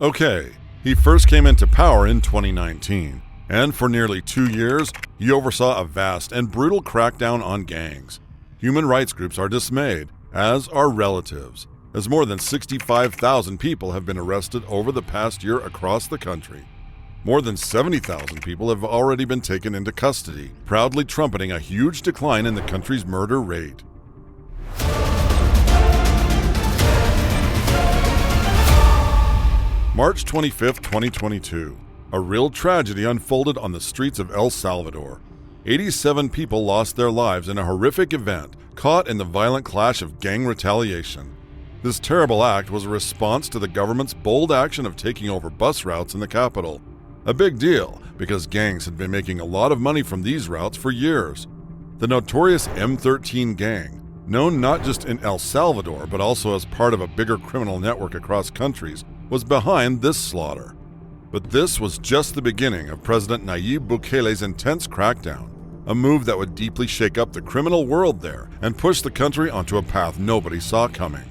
Okay, he first came into power in 2019, and for nearly 2 years, he oversaw a vast and brutal crackdown on gangs. Human rights groups are dismayed, as are relatives, as more than 65,000 people have been arrested over the past year across the country. More than 70,000 people have already been taken into custody, proudly trumpeting a huge decline in the country's murder rate. March 25, 2022. A real tragedy unfolded on the streets of El Salvador. 87 people lost their lives in a horrific event caught in the violent clash of gang retaliation. This terrible act was a response to the government's bold action of taking over bus routes in the capital. A big deal, because gangs had been making a lot of money from these routes for years. The notorious M13 gang, known not just in El Salvador but also as part of a bigger criminal network across countries, was behind this slaughter. But this was just the beginning of President Nayib Bukele's intense crackdown, a move that would deeply shake up the criminal world there and push the country onto a path nobody saw coming.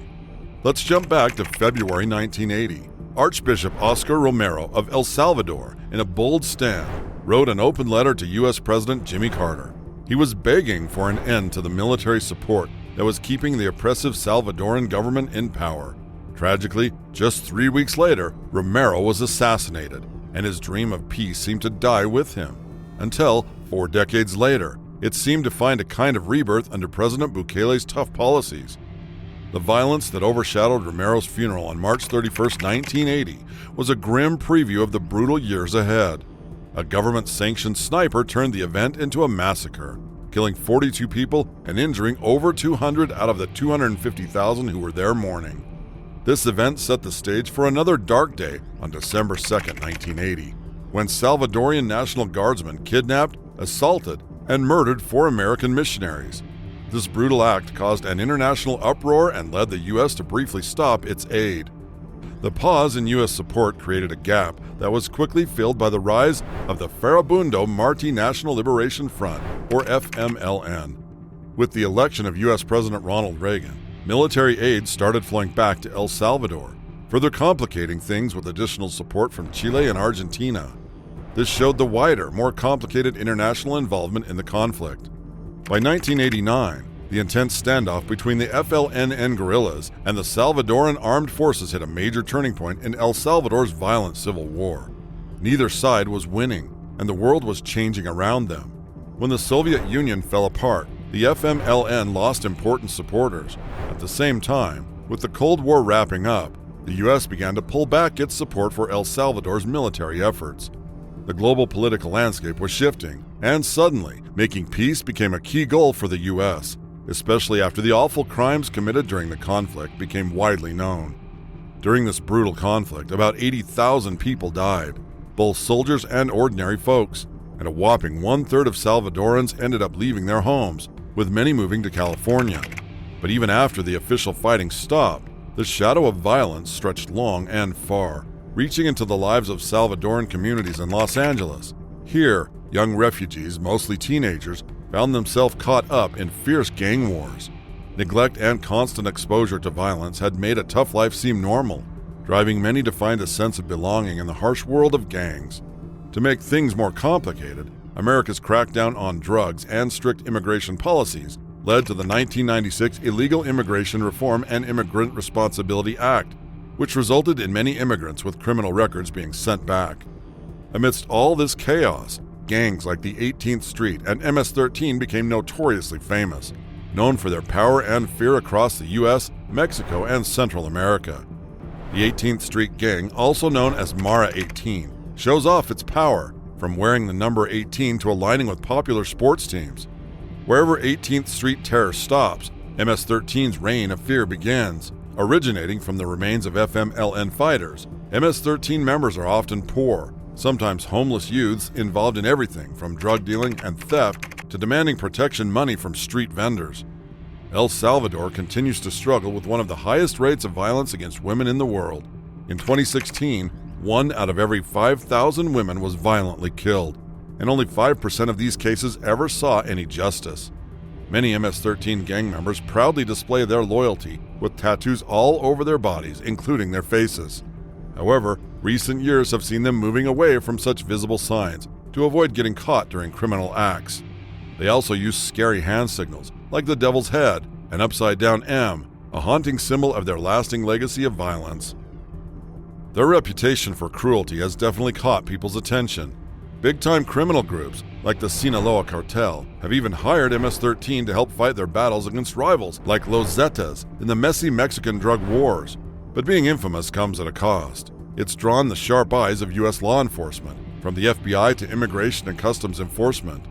Let's jump back to February 1980. Archbishop Oscar Romero of El Salvador, in a bold stand, wrote an open letter to U.S. President Jimmy Carter. He was begging for an end to the military support that was keeping the oppressive Salvadoran government in power. Tragically, just 3 weeks later, Romero was assassinated, and his dream of peace seemed to die with him. Until, 4 decades later, it seemed to find a kind of rebirth under President Bukele's tough policies. The violence that overshadowed Romero's funeral on March 31, 1980, was a grim preview of the brutal years ahead. A government-sanctioned sniper turned the event into a massacre, killing 42 people and injuring over 200 out of the 250,000 who were there mourning. This event set the stage for another dark day on December 2, 1980, when Salvadorian National Guardsmen kidnapped, assaulted, and murdered 4 American missionaries. This brutal act caused an international uproar and led the U.S. to briefly stop its aid. The pause in U.S. support created a gap that was quickly filled by the rise of the Farabundo Marti National Liberation Front, or FMLN. With the election of U.S. President Ronald Reagan, military aid started flowing back to El Salvador, further complicating things with additional support from Chile and Argentina. This showed the wider, more complicated international involvement in the conflict. By 1989, the intense standoff between the FLNN guerrillas and the Salvadoran armed forces hit a major turning point in El Salvador's violent civil war. Neither side was winning, and the world was changing around them. When the Soviet Union fell apart, the FMLN lost important supporters. At the same time, with the Cold War wrapping up, the U.S. began to pull back its support for El Salvador's military efforts. The global political landscape was shifting, and suddenly, making peace became a key goal for the U.S., especially after the awful crimes committed during the conflict became widely known. During this brutal conflict, about 80,000 people died, both soldiers and ordinary folks, and a whopping 1/3 of Salvadorans ended up leaving their homes, with many moving to California. But even after the official fighting stopped, the shadow of violence stretched long and far, reaching into the lives of Salvadoran communities in Los Angeles. Here, young refugees, mostly teenagers, found themselves caught up in fierce gang wars. Neglect and constant exposure to violence had made a tough life seem normal, driving many to find a sense of belonging in the harsh world of gangs. To make things more complicated, America's crackdown on drugs and strict immigration policies led to the 1996 Illegal Immigration Reform and Immigrant Responsibility Act, which resulted in many immigrants with criminal records being sent back. Amidst all this chaos, gangs like the 18th Street and MS-13 became notoriously famous, known for their power and fear across the U.S., Mexico, and Central America. The 18th Street Gang, also known as Mara 18, shows off its power, from wearing the number 18 to aligning with popular sports teams. Wherever 18th Street terror stops, MS-13's reign of fear begins. Originating from the remains of FMLN fighters, MS-13 members are often poor, sometimes homeless youths involved in everything from drug dealing and theft to demanding protection money from street vendors. El Salvador continues to struggle with one of the highest rates of violence against women in the world. In 2016, 1 out of every 5,000 women was violently killed, and only 5% of these cases ever saw any justice. Many MS-13 gang members proudly display their loyalty with tattoos all over their bodies, including their faces. However, Recent years have seen them moving away from such visible signs to avoid getting caught during criminal acts. They also use scary hand signals, like the devil's head, an upside-down M, a haunting symbol of their lasting legacy of violence. Their reputation for cruelty has definitely caught people's attention. Big-time criminal groups, like the Sinaloa cartel, have even hired MS-13 to help fight their battles against rivals like Los Zetas in the messy Mexican drug wars. But being infamous comes at a cost. It's drawn the sharp eyes of U.S. law enforcement, from the FBI to Immigration and Customs Enforcement.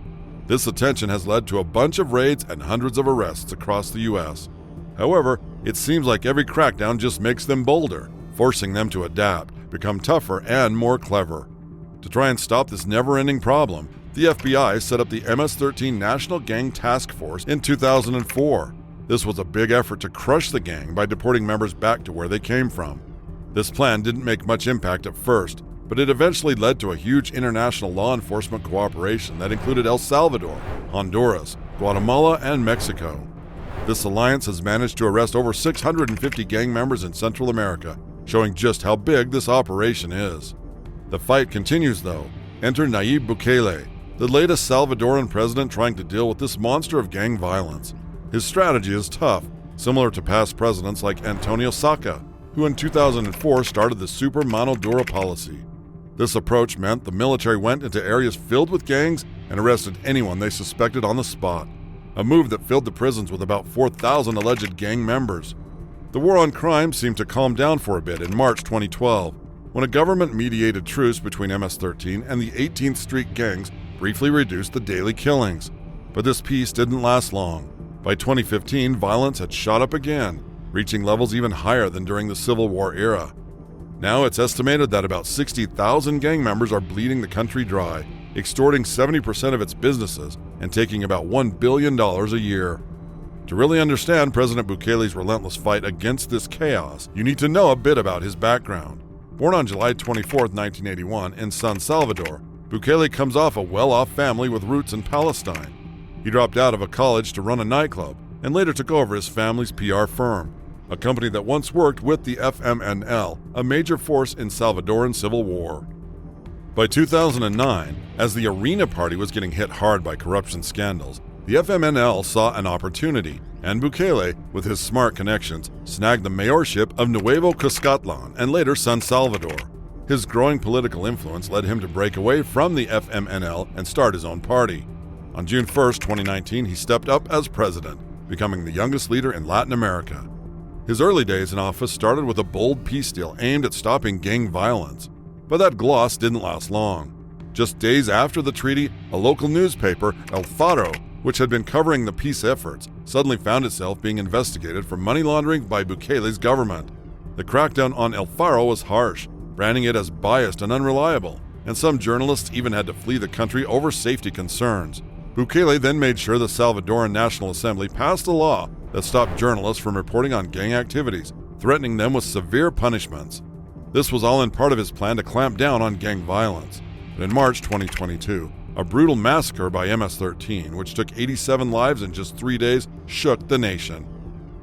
This attention has led to a bunch of raids and hundreds of arrests across the U.S. However, it seems like every crackdown just makes them bolder, forcing them to adapt, become tougher, and more clever. To try and stop this never-ending problem, the FBI set up the MS-13 National Gang Task Force in 2004. This was a big effort to crush the gang by deporting members back to where they came from. This plan didn't make much impact at first, but it eventually led to a huge international law enforcement cooperation that included El Salvador, Honduras, Guatemala, and Mexico. This alliance has managed to arrest over 650 gang members in Central America, showing just how big this operation is. The fight continues though. Enter Nayib Bukele, the latest Salvadoran president trying to deal with this monster of gang violence. His strategy is tough, similar to past presidents like Antonio Saca, who in 2004 started the Super Mano Dura policy. This approach meant the military went into areas filled with gangs and arrested anyone they suspected on the spot, a move that filled the prisons with about 4,000 alleged gang members. The war on crime seemed to calm down for a bit in March 2012, when a government-mediated truce between MS-13 and the 18th Street gangs briefly reduced the daily killings. But this peace didn't last long. By 2015, violence had shot up again, reaching levels even higher than during the Civil War era. Now it's estimated that about 60,000 gang members are bleeding the country dry, extorting 70% of its businesses and taking about $1 billion a year. To really understand President Bukele's relentless fight against this chaos, you need to know a bit about his background. Born on July 24, 1981, in San Salvador, Bukele comes off a well-off family with roots in Palestine. He dropped out of a college to run a nightclub and later took over his family's PR firm, a company that once worked with the FMNL, a major force in Salvadoran civil war. By 2009, as the Arena Party was getting hit hard by corruption scandals, the FMNL saw an opportunity, and Bukele, with his smart connections, snagged the mayorship of Nuevo Cuscatlan and later San Salvador. His growing political influence led him to break away from the FMNL and start his own party. On June 1, 2019, he stepped up as president, becoming the youngest leader in Latin America. His early days in office started with a bold peace deal aimed at stopping gang violence. But that gloss didn't last long. Just days after the treaty, a local newspaper, El Faro, which had been covering the peace efforts, suddenly found itself being investigated for money laundering by Bukele's government. The crackdown on El Faro was harsh, branding it as biased and unreliable, and some journalists even had to flee the country over safety concerns. Bukele then made sure the Salvadoran National Assembly passed a law that stopped journalists from reporting on gang activities, threatening them with severe punishments. This was all in part of his plan to clamp down on gang violence. But in March 2022, a brutal massacre by MS-13, which took 87 lives in just 3 days, shook the nation.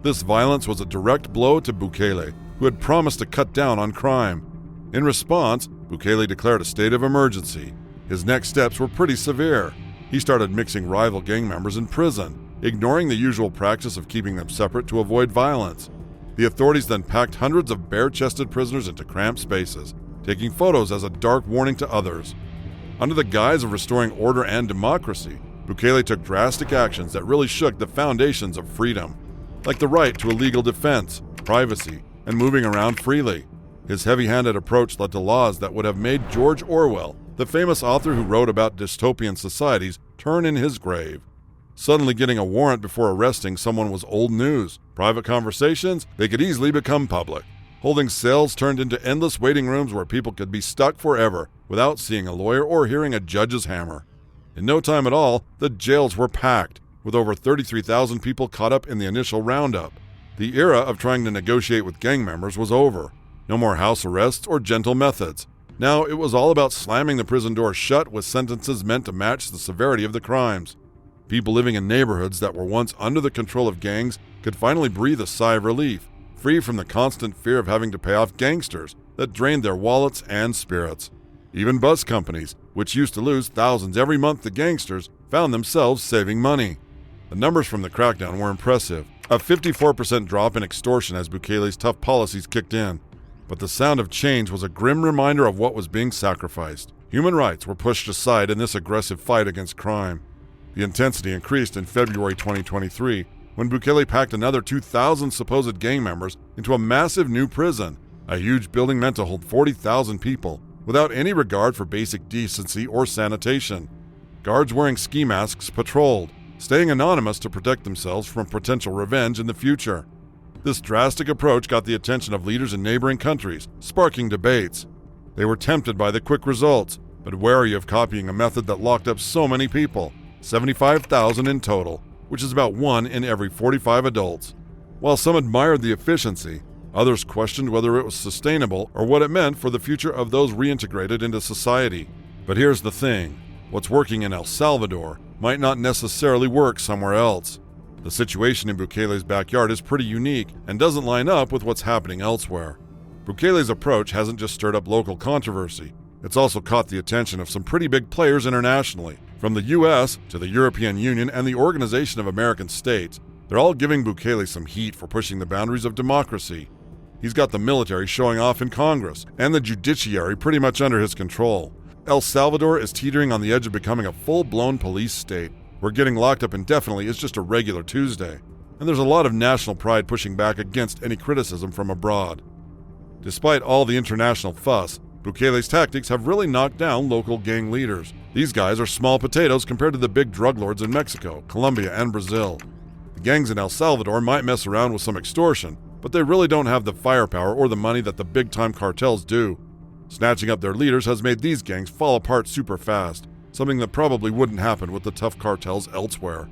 This violence was a direct blow to Bukele, who had promised to cut down on crime. In response, Bukele declared a state of emergency. His next steps were pretty severe. He started mixing rival gang members in prison, ignoring the usual practice of keeping them separate to avoid violence. The authorities then packed hundreds of bare-chested prisoners into cramped spaces, taking photos as a dark warning to others. Under the guise of restoring order and democracy, Bukele took drastic actions that really shook the foundations of freedom, like the right to a legal defense, privacy, and moving around freely. His heavy-handed approach led to laws that would have made George Orwell, the famous author who wrote about dystopian societies, turn in his grave. Suddenly getting a warrant before arresting someone was old news. Private conversations, they could easily become public. Holding cells turned into endless waiting rooms where people could be stuck forever without seeing a lawyer or hearing a judge's hammer. In no time at all, the jails were packed, with over 33,000 people caught up in the initial roundup. The era of trying to negotiate with gang members was over. No more house arrests or gentle methods. Now it was all about slamming the prison doors shut with sentences meant to match the severity of the crimes. People living in neighborhoods that were once under the control of gangs could finally breathe a sigh of relief, free from the constant fear of having to pay off gangsters that drained their wallets and spirits. Even bus companies, which used to lose thousands every month to gangsters, found themselves saving money. The numbers from the crackdown were impressive. A 54% drop in extortion as Bukele's tough policies kicked in. But the sound of change was a grim reminder of what was being sacrificed. Human rights were pushed aside in this aggressive fight against crime. The intensity increased in February 2023 when Bukele packed another 2,000 supposed gang members into a massive new prison, a huge building meant to hold 40,000 people, without any regard for basic decency or sanitation. Guards wearing ski masks patrolled, staying anonymous to protect themselves from potential revenge in the future. This drastic approach got the attention of leaders in neighboring countries, sparking debates. They were tempted by the quick results, but wary of copying a method that locked up so many people, 75,000 in total, which is about 1 in every 45 adults. While some admired the efficiency, others questioned whether it was sustainable or what it meant for the future of those reintegrated into society. But here's the thing, what's working in El Salvador might not necessarily work somewhere else. The situation in Bukele's backyard is pretty unique and doesn't line up with what's happening elsewhere. Bukele's approach hasn't just stirred up local controversy, it's also caught the attention of some pretty big players internationally. From the US to the European Union and the Organization of American States, they're all giving Bukele some heat for pushing the boundaries of democracy. He's got the military showing off in Congress and the judiciary pretty much under his control. El Salvador is teetering on the edge of becoming a full-blown police state, where getting locked up indefinitely is just a regular Tuesday, and there's a lot of national pride pushing back against any criticism from abroad. Despite all the international fuss, Bukele's tactics have really knocked down local gang leaders. These guys are small potatoes compared to the big drug lords in Mexico, Colombia, and Brazil. The gangs in El Salvador might mess around with some extortion, but they really don't have the firepower or the money that the big-time cartels do. Snatching up their leaders has made these gangs fall apart super fast, something that probably wouldn't happen with the tough cartels elsewhere.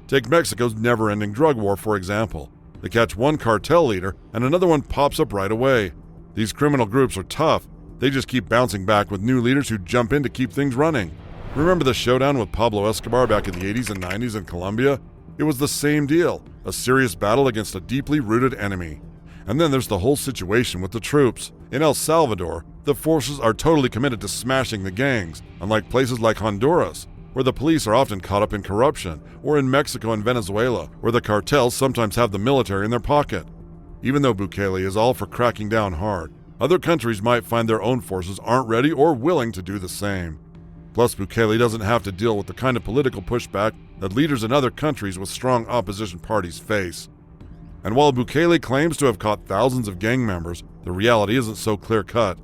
Take Mexico's never-ending drug war, for example. They catch one cartel leader, and another one pops up right away. These criminal groups are tough. They just keep bouncing back with new leaders who jump in to keep things running. Remember the showdown with Pablo Escobar back in the 80s and 90s in Colombia? It was the same deal, a serious battle against a deeply rooted enemy. And then there's the whole situation with the troops. In El Salvador, the forces are totally committed to smashing the gangs, unlike places like Honduras, where the police are often caught up in corruption, or in Mexico and Venezuela, where the cartels sometimes have the military in their pocket. Even though Bukele is all for cracking down hard, other countries might find their own forces aren't ready or willing to do the same. Plus, Bukele doesn't have to deal with the kind of political pushback that leaders in other countries with strong opposition parties face. And while Bukele claims to have caught thousands of gang members, the reality isn't so clear-cut.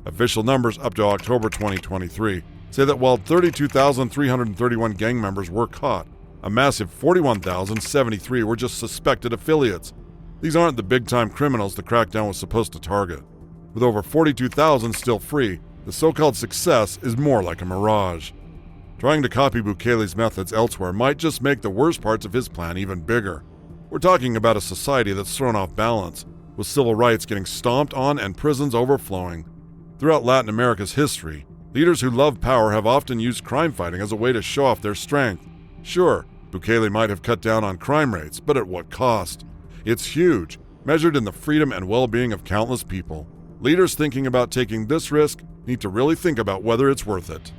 Official numbers up to October 2023 say that while 32,331 gang members were caught, a massive 41,073 were just suspected affiliates. These aren't the big-time criminals the crackdown was supposed to target. With over 42,000 still free, the so-called success is more like a mirage. Trying to copy Bukele's methods elsewhere might just make the worst parts of his plan even bigger. We're talking about a society that's thrown off balance, with civil rights getting stomped on and prisons overflowing. Throughout Latin America's history, leaders who love power have often used crime fighting as a way to show off their strength. Sure, Bukele might have cut down on crime rates, but at what cost? It's huge, measured in the freedom and well-being of countless people. Leaders thinking about taking this risk need to really think about whether it's worth it.